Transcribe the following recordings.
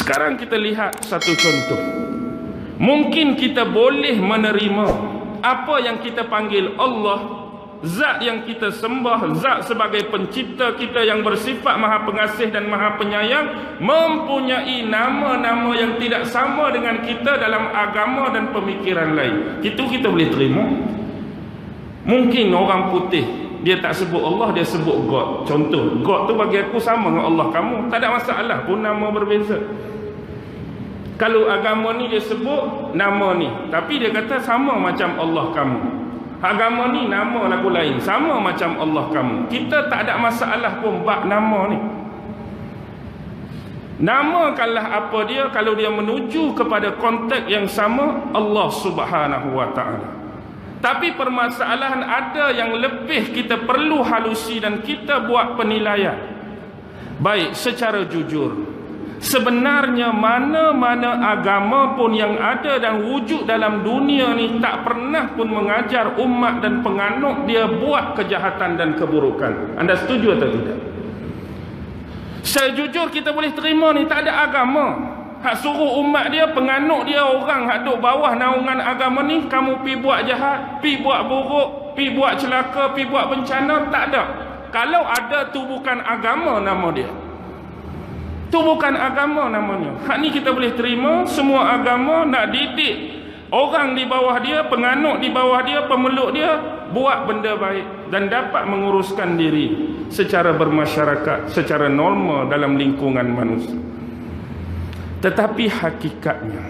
Sekarang kita lihat satu contoh. Mungkin kita boleh menerima apa yang kita panggil Allah, zat yang kita sembah, zat sebagai pencipta kita yang bersifat maha pengasih dan maha penyayang, mempunyai nama-nama yang tidak sama dengan kita dalam agama dan pemikiran lain. Itu kita boleh terima. Mungkin orang putih dia tak sebut Allah, dia sebut God. Contoh, God tu bagi aku sama dengan Allah kamu, tak ada masalah pun nama berbeza. Kalau agama ni dia sebut nama ni, tapi dia kata sama macam Allah kamu. Agama ni nama lagu lain, sama macam Allah kamu. Kita tak ada masalah pun bab nama ni. Namakanlah apa dia kalau dia menuju kepada konteks yang sama, Allah Subhanahu wa ta'ala. Tapi permasalahan ada yang lebih kita perlu halusi dan kita buat penilaian. Baik, secara jujur, sebenarnya mana-mana agama pun yang ada dan wujud dalam dunia ni tak pernah pun mengajar umat dan penganut dia buat kejahatan dan keburukan. Anda setuju atau tidak? Saya jujur kita boleh terima ni tak ada agama hak suruh umat dia, penganut dia, orang hak duduk bawah naungan agama ni, kamu pi buat jahat, pi buat buruk, pi buat celaka, pi buat bencana, tak ada. Kalau ada tu bukan agama nama dia. Tu bukan agama namanya. Hak ni kita boleh terima. Semua agama nak didik orang di bawah dia, penganut di bawah dia, pemeluk dia buat benda baik dan dapat menguruskan diri secara bermasyarakat, secara normal dalam lingkungan manusia. Tetapi hakikatnya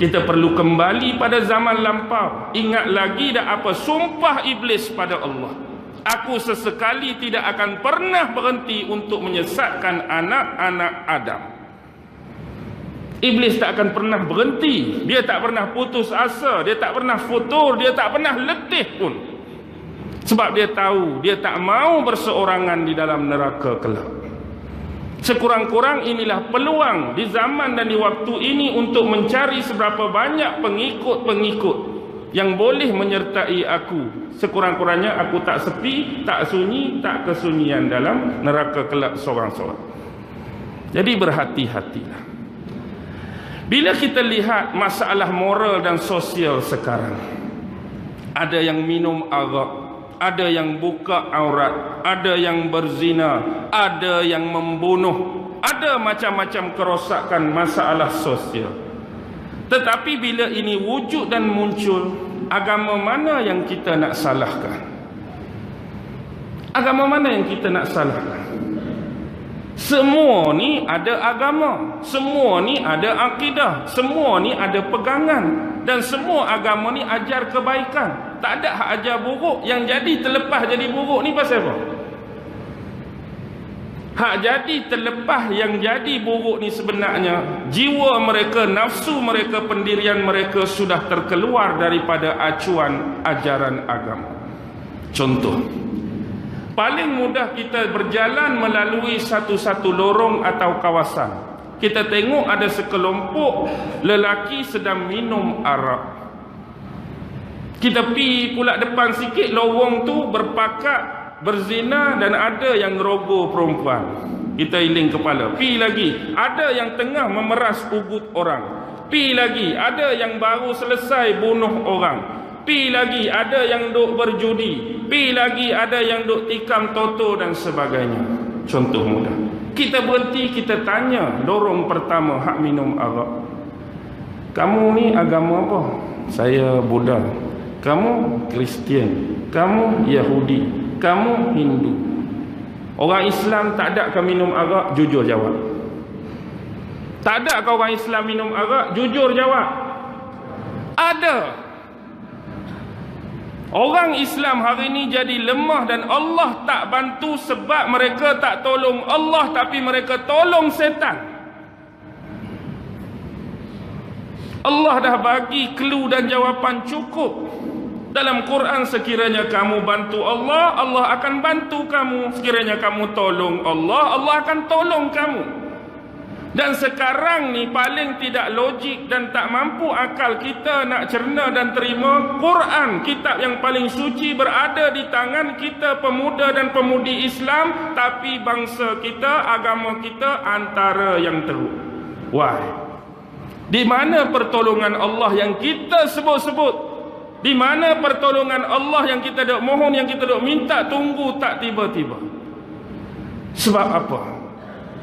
kita perlu kembali pada zaman lampau. Ingat lagi dah apa sumpah iblis pada Allah. Aku sesekali tidak akan pernah berhenti untuk menyesatkan anak-anak Adam. Iblis tak akan pernah berhenti. Dia tak pernah putus asa. Dia tak pernah futur. Dia tak pernah letih pun. Sebab dia tahu dia tak mau berseorangan di dalam neraka kelak. Sekurang-kurang inilah peluang di zaman dan di waktu ini untuk mencari seberapa banyak pengikut-pengikut yang boleh menyertai aku. Sekurang-kurangnya aku tak sepi, tak sunyi, tak kesunyian dalam neraka kelak seorang-seorang. Jadi berhati-hatilah. Bila kita lihat masalah moral dan sosial sekarang, ada yang minum arak, ada yang buka aurat, ada yang berzina, ada yang membunuh, ada macam-macam kerosakan masalah sosial. Tetapi bila ini wujud dan muncul, agama mana yang kita nak salahkan? Agama mana yang kita nak salahkan? Semua ni ada agama, semua ni ada akidah, semua ni ada pegangan, dan semua agama ni ajar kebaikan. Tak ada hak ajar buruk. Yang jadi terlepas jadi buruk ni pasal apa? Hak jadi terlepas yang jadi buruk ni sebenarnya jiwa mereka, nafsu mereka, pendirian mereka sudah terkeluar daripada acuan ajaran agama. Contoh, paling mudah kita berjalan melalui satu-satu lorong atau kawasan. Kita tengok ada sekelompok lelaki sedang minum arak. Kita pi pula depan sikit, lorong tu berpakat, berzina, dan ada yang rogoh perempuan. Kita iling kepala. Pi lagi, ada yang tengah memeras ugut orang. Pi lagi, ada yang baru selesai bunuh orang. Pi lagi, ada yang duk berjudi. Pi lagi, ada yang duk tikam toto dan sebagainya. Contoh mudah. Kita berhenti, kita tanya lorong pertama hak minum arak. Kamu ni agama apa? Saya Buddha. Kamu Kristian. Kamu Yahudi. Kamu Hindu. Orang Islam tak ada ke minum arak? Jujur jawab. Tak ada ke orang Islam minum arak? Jujur jawab. Ada. Orang Islam hari ini jadi lemah dan Allah tak bantu sebab mereka tak tolong Allah, tapi mereka tolong setan. Allah dah bagi clue dan jawapan cukup. Dalam Quran, sekiranya kamu bantu Allah, Allah akan bantu kamu. Sekiranya kamu tolong Allah, Allah akan tolong kamu. Dan sekarang ni paling tidak logik dan tak mampu akal kita nak cerna dan terima Quran, kitab yang paling suci, berada di tangan kita pemuda dan pemudi Islam, tapi bangsa kita, agama kita antara yang teruk. Why? Di mana pertolongan Allah yang kita sebut-sebut? Di mana pertolongan Allah yang kita dok mohon, yang kita dok minta, tunggu tak tiba-tiba? Sebab apa?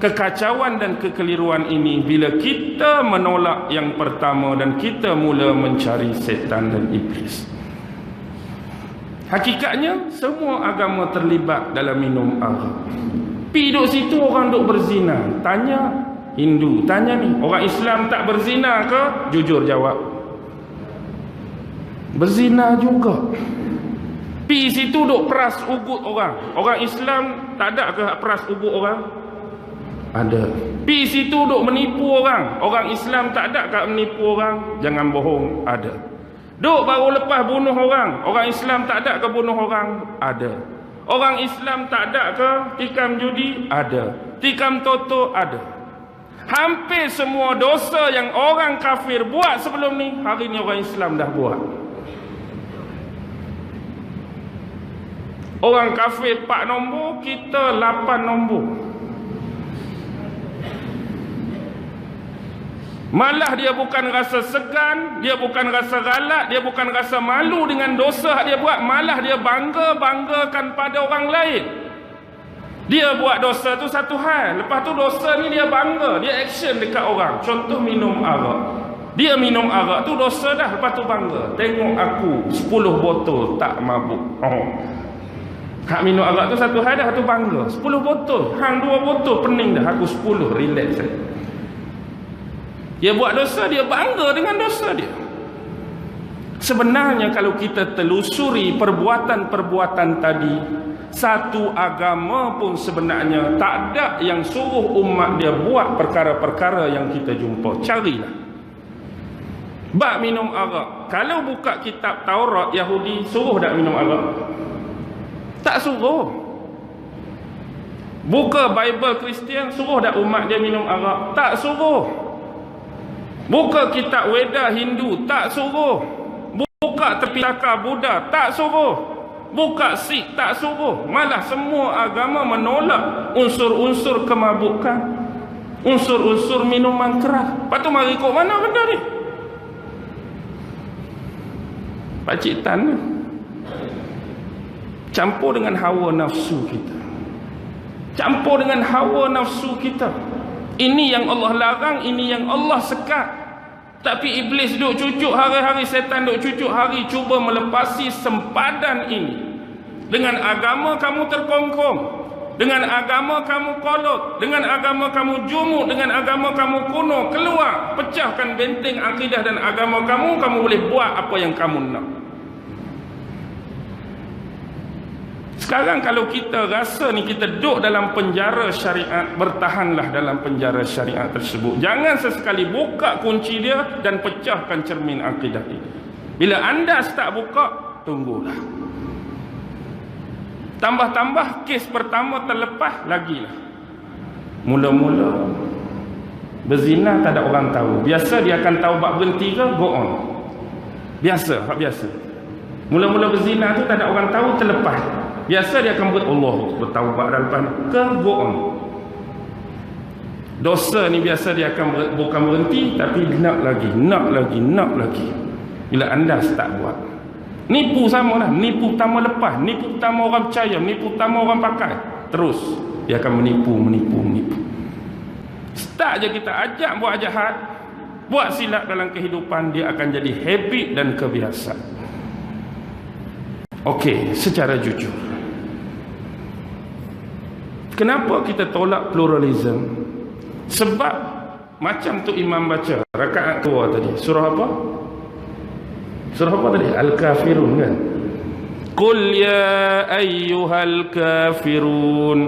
Kekacauan dan kekeliruan ini bila kita menolak yang pertama dan kita mula mencari setan dan iblis. Hakikatnya semua agama terlibat dalam minum arak. Pi duduk situ orang duk berzina. Tanya Hindu, tanya ni, orang Islam tak berzina ke? Jujur jawab, berzina juga. Pi situ duk peras ugut orang. Orang Islam tak ada ke peras ugut orang? Ada. Pi situ duk menipu orang. Orang Islam tak ada ke menipu orang? Jangan bohong, ada. Duk baru lepas bunuh orang. Orang Islam tak ada ke bunuh orang? Ada. Orang Islam tak ada ke tikam judi? Ada. Tikam toto? Ada. Hampir semua dosa yang orang kafir buat sebelum ni, hari ni orang Islam dah buat. Orang kafir 4 nombor, kita 8 nombor. Malah dia bukan rasa segan, dia bukan rasa galak, dia bukan rasa malu dengan dosa dia buat, malah dia banggakan pada orang lain. Dia buat dosa tu satu hal, lepas tu dosa ni dia bangga, dia action dekat orang. Contoh minum arak. Dia minum arak tu dosa dah, lepas tu bangga. Tengok aku 10 botol tak mabuk. Hak minum arak tu satu hal dah, tu bangga. 10 botol, hang 2 botol pening dah, aku 10, relax saya. Dia buat dosa, dia bangga dengan dosa dia. Sebenarnya kalau kita telusuri perbuatan-perbuatan tadi, satu agama pun sebenarnya tak ada yang suruh umat dia buat perkara-perkara yang kita jumpa. Carilah. Bab minum arak. Kalau buka kitab Taurat Yahudi, suruh tak minum arak? Tak suruh. Buka Bible Kristian, suruh tak umat dia minum arak? Tak suruh. Buka kitab Weda Hindu, tak suruh. Buka Tripitaka Buddha, tak suruh. Buka Sikh, tak suruh. Malah semua agama menolak unsur-unsur kemabukan, unsur-unsur minuman keras. Lepas tu mari ikut mana benda ni? Pakcik Tan ni campur dengan hawa nafsu kita. Campur dengan hawa nafsu kita. Ini yang Allah larang, ini yang Allah sekat. Tapi iblis duk cucuk hari-hari, setan duk cucuk hari, cuba melepasi sempadan ini. Dengan agama kamu terkongkong, dengan agama kamu kolot, dengan agama kamu jumuk, dengan agama kamu kuno. Keluar, pecahkan benteng akidah dan agama kamu, kamu boleh buat apa yang kamu nak. Sekarang kalau kita rasa ni kita duduk dalam penjara syariat, bertahanlah dalam penjara syariat tersebut. Jangan sesekali buka kunci dia dan pecahkan cermin akidah ini. Bila anda start buka, tunggulah. Tambah-tambah kes pertama terlepas, lagilah. Mula-mula berzina tak ada orang tahu. Biasa dia akan tahu bab berhenti ke, go on. Biasa, hak biasa. Mula-mula berzina tu tak ada orang tahu, terlepas. Biasa dia akan Allah bertaubat dan lepas ke, go on. Dosa ni biasa dia akan bukan berhenti, tapi nak lagi. Bila anda start buat, nipu sama lah. Nipu pertama lepas, nipu pertama orang percaya, nipu pertama orang pakai, terus dia akan menipu. Start je kita ajak buat jahat, buat silap dalam kehidupan, dia akan jadi habit dan kebiasaan. Okey, secara jujur, kenapa kita tolak pluralism? Sebab macam tu imam baca rakaat kedua tadi, surah apa? Surah apa tadi? Al-Kafirun kan? Qul ya ayyuhal kafirun,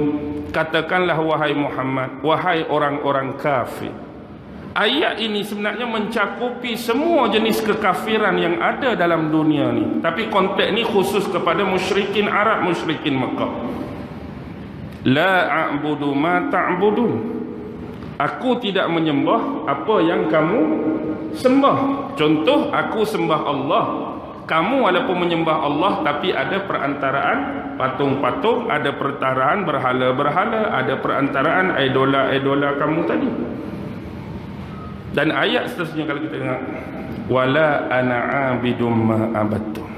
katakanlah wahai Muhammad, wahai orang-orang kafir. Ayat ini sebenarnya mencakupi semua jenis kekafiran yang ada dalam dunia ni, tapi konteks ni khusus kepada musyrikin Arab, musyrikin Mekah. La a'budu ma ta'budun, aku tidak menyembah apa yang kamu sembah. Contoh, aku sembah Allah, kamu walaupun menyembah Allah tapi ada perantaraan patung-patung, ada perantaraan berhala-berhala, ada perantaraan idola-idola kamu tadi. Dan ayat seterusnya kalau kita dengar, wala ana abidum ma abattum,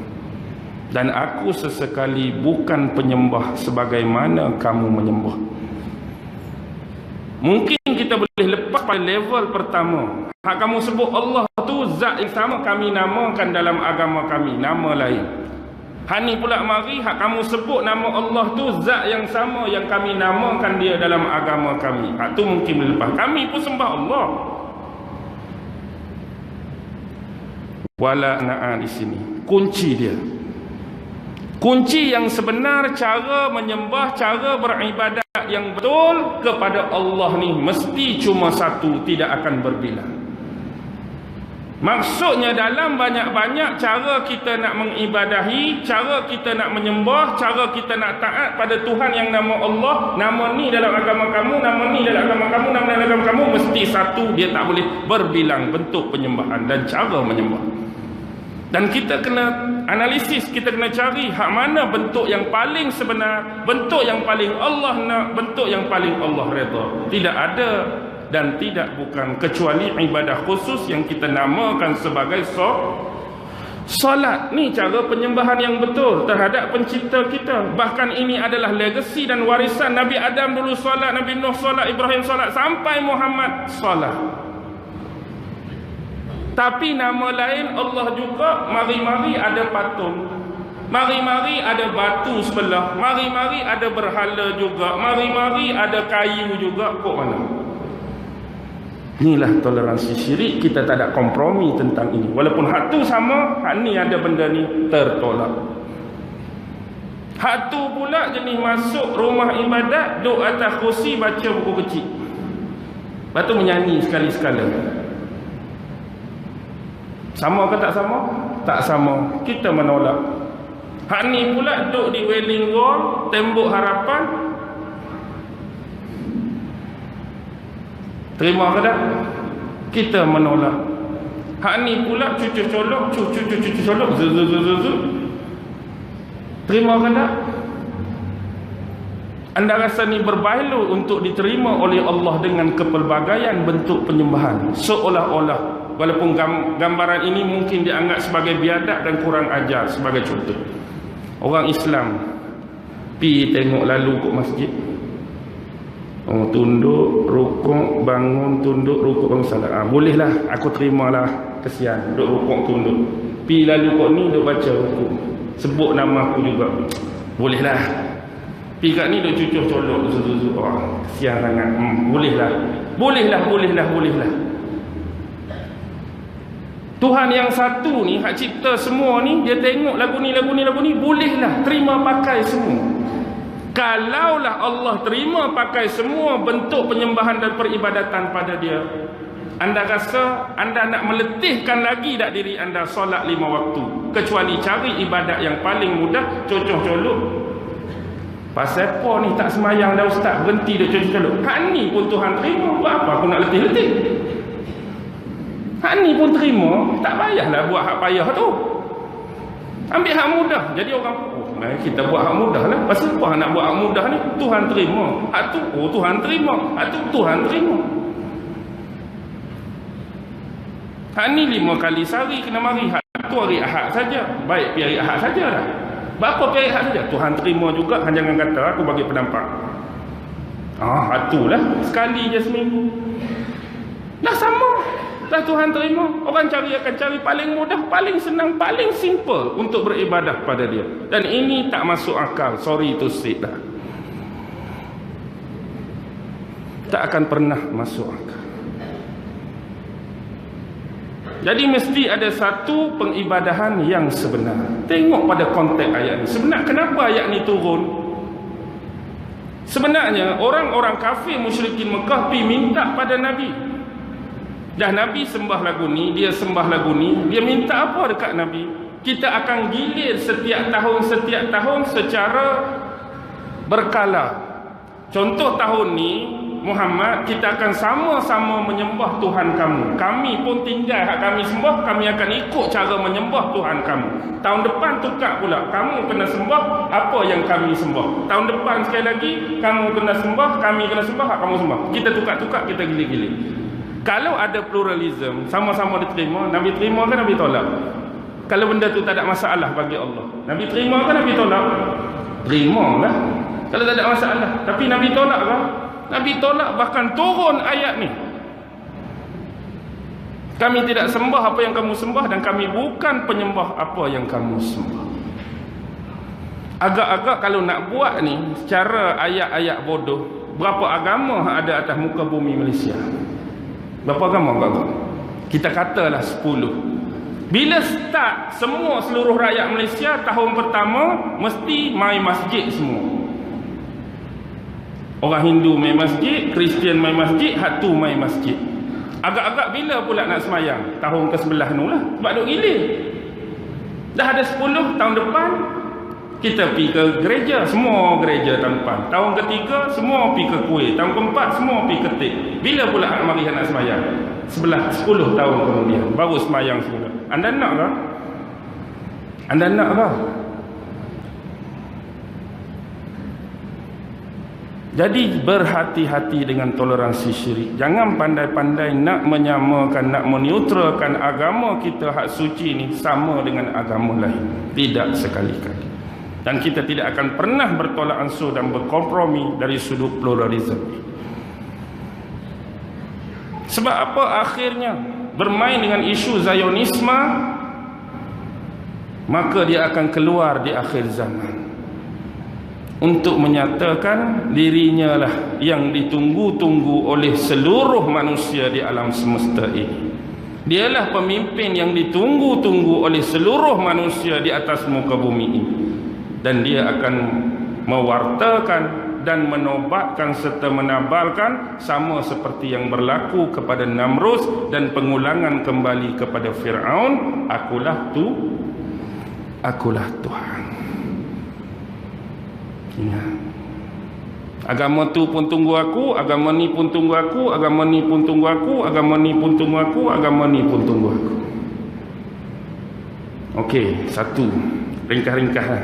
dan aku sesekali bukan penyembah sebagaimana kamu menyembah. Mungkin kita boleh lepas pada level pertama. Hak kamu sebut Allah tu zat yang sama, kami namakan dalam agama kami nama lain. Hani pula mari hak kamu sebut nama Allah tu zat yang sama yang kami namakan dia dalam agama kami. Hak tu mungkin boleh lepas. Kami pun sembah Allah. Wala na'a di sini kunci dia. Kunci yang sebenar cara menyembah, cara beribadat yang betul kepada Allah ni mesti cuma satu, tidak akan berbilang. Maksudnya dalam banyak-banyak cara kita nak mengibadahi, cara kita nak menyembah, cara kita nak taat pada Tuhan yang nama Allah, nama ni dalam agama kamu, nama ni dalam agama kamu, nama dalam agama kamu, mesti satu, dia tak boleh berbilang bentuk penyembahan dan cara menyembah. Dan kita kena analisis, kita kena cari hak mana bentuk yang paling sebenar, bentuk yang paling Allah nak, bentuk yang paling Allah redha. Tidak ada dan tidak bukan kecuali ibadah khusus yang kita namakan sebagai solat. Ni cara penyembahan yang betul terhadap pencipta kita. Bahkan ini adalah legasi dan warisan Nabi Adam dulu solat, Nabi Nuh solat, Ibrahim solat, sampai Muhammad solat. Tapi nama lain Allah juga mari-mari ada patung, mari-mari ada batu sebelah, mari-mari ada berhala juga, mari-mari ada kayu juga. Kok mana? Inilah toleransi syirik. Kita tak ada kompromi tentang ini. Walaupun hak tu sama, hak ni ada benda ni tertolak. Hak tu pula jenis masuk rumah ibadat, duduk atas kursi baca buku kecil, lepas tu menyanyi sekali-sekala. Sama ke tak sama? Tak sama. Kita menolak. Hak ni pula duduk di Wailing Wall, tembok harapan. Terima ke tak? Kita menolak. Hak ni pula cucu colok, cucu colok, zuzu. Terima ke tak? Anda rasa ni berbahaya untuk diterima oleh Allah dengan kepelbagaian bentuk penyembahan. Seolah-olah, walaupun gambaran ini mungkin dianggap sebagai biadab dan kurang ajar. Sebagai contoh, orang Islam pi tengok lalu kat masjid, tunduk, rukuk, bangun, tunduk, rukuk, bangun, salat. Bolehlah, aku terimalah, kesian duduk rukuk, tunduk. Pi lalu kat ni duduk baca rukuk, sebut nama aku juga, bolehlah. Pi kat ni duduk cucuk colok, kesian sangat. Bolehlah. Tuhan yang satu ni, hak cipta semua ni, dia tengok lagu ni, bolehlah terima pakai semua. Kalaulah Allah terima pakai semua bentuk penyembahan dan peribadatan pada dia, anda rasa anda nak meletihkan lagi tak diri anda solat 5 waktu? Kecuali cari ibadat yang paling mudah, cucuk colok. Pasal apa ni tak semayang dah ustaz, berhenti duk cucuk colok. Hak ni pun Tuhan terima, buat apa aku nak letih-letih? Hak ni pun terima, tak payahlah buat hak payah tu. Ambil hak mudah. Jadi orang kita buat hak mudah lah. Pasal apa nak buat hak mudah ni? Tuhan terima. Hak tu Tuhan terima. Hak tu Tuhan terima. Hak ni 5 kali sehari kena mari. Hak tu hari Ahad saja. Baik pi hari Ahad saja dah. Berapa pi hari Ahad saja? Tuhan terima juga. Jangan kata aku bagi pendapat. Hak tu lah. Sekali je seminggu. Dah sama. Dah Tuhan terima. Orang akan cari paling mudah, paling senang, paling simple untuk beribadah pada dia. Dan ini tak masuk akal. Sorry to say dah. Tak akan pernah masuk akal. Jadi mesti ada satu pengibadahan yang sebenar. Tengok pada konteks ayat ni. Sebenarnya kenapa ayat ni turun? Sebenarnya orang-orang kafir musyrikin Mekah pergi minta pada Nabi. Dah Nabi sembah lagu ni, dia sembah lagu ni, dia minta apa dekat Nabi? Kita akan gilir setiap tahun secara berkala. Contoh tahun ni Muhammad, kita akan sama-sama menyembah Tuhan kamu. Kami pun tinggal hak kami sembah, kami akan ikut cara menyembah Tuhan kamu. Tahun depan tukar pula, kamu kena sembah apa yang kami sembah. Tahun depan sekali lagi kamu kena sembah, kami kena sembah, hak kamu sembah. Kita tukar-tukar, kita gilir-gilir. Kalau ada pluralism, sama-sama diterima, Nabi terima ke Nabi tolak? Kalau benda tu tak ada masalah bagi Allah, Nabi terima ke Nabi tolak? Terima lah. Kalau tak ada masalah. Tapi Nabi tolak ke? Nabi tolak, bahkan turun ayat ni. Kami tidak sembah apa yang kamu sembah dan kami bukan penyembah apa yang kamu sembah. Agak-agak kalau nak buat ni secara ayat-ayat bodoh, berapa agama ada atas muka bumi Malaysia? Berapa agama agak? Kita katalah 10. Bila start semua seluruh rakyat Malaysia tahun pertama mesti mai masjid semua. Orang Hindu mai masjid, Kristian mai masjid, hak tu mai masjid. Agak-agak bila pula nak semayang? Tahun ke-11 tu lah. Sebab duk gila. Dah ada 10 tahun depan kita pergi ke gereja, semua gereja tahun depan. Tahun ketiga semua pergi ke kuih. Tahun keempat semua pergi ke tik. Bila pula mari nak semayang? 10 tahun kemudian baru semayang semula. Anda nak ke? Anda nak ke? Jadi berhati-hati dengan toleransi syirik. Jangan pandai-pandai nak menyamakan, nak meneutralkan agama kita hak suci ni sama dengan agama lain. Tidak sekali-kali. Dan kita tidak akan pernah bertolak ansur dan berkompromi dari sudut pluralisme. Sebab apa akhirnya? Bermain dengan isu Zionisme, maka dia akan keluar di akhir zaman untuk menyatakan dirinya lah yang ditunggu-tunggu oleh seluruh manusia di alam semesta ini. Dialah pemimpin yang ditunggu-tunggu oleh seluruh manusia di atas muka bumi ini. Dan dia akan mewartakan dan menobatkan serta menabalkan sama seperti yang berlaku kepada Namrus dan pengulangan kembali kepada Fir'aun. Akulah Tuhan. Ya. Agama tu pun tunggu aku, agama ni pun tunggu aku, agama ni pun tunggu aku, agama ni pun tunggu aku, agama ni pun tunggu aku. Okey, satu ringkas-ringkas lah.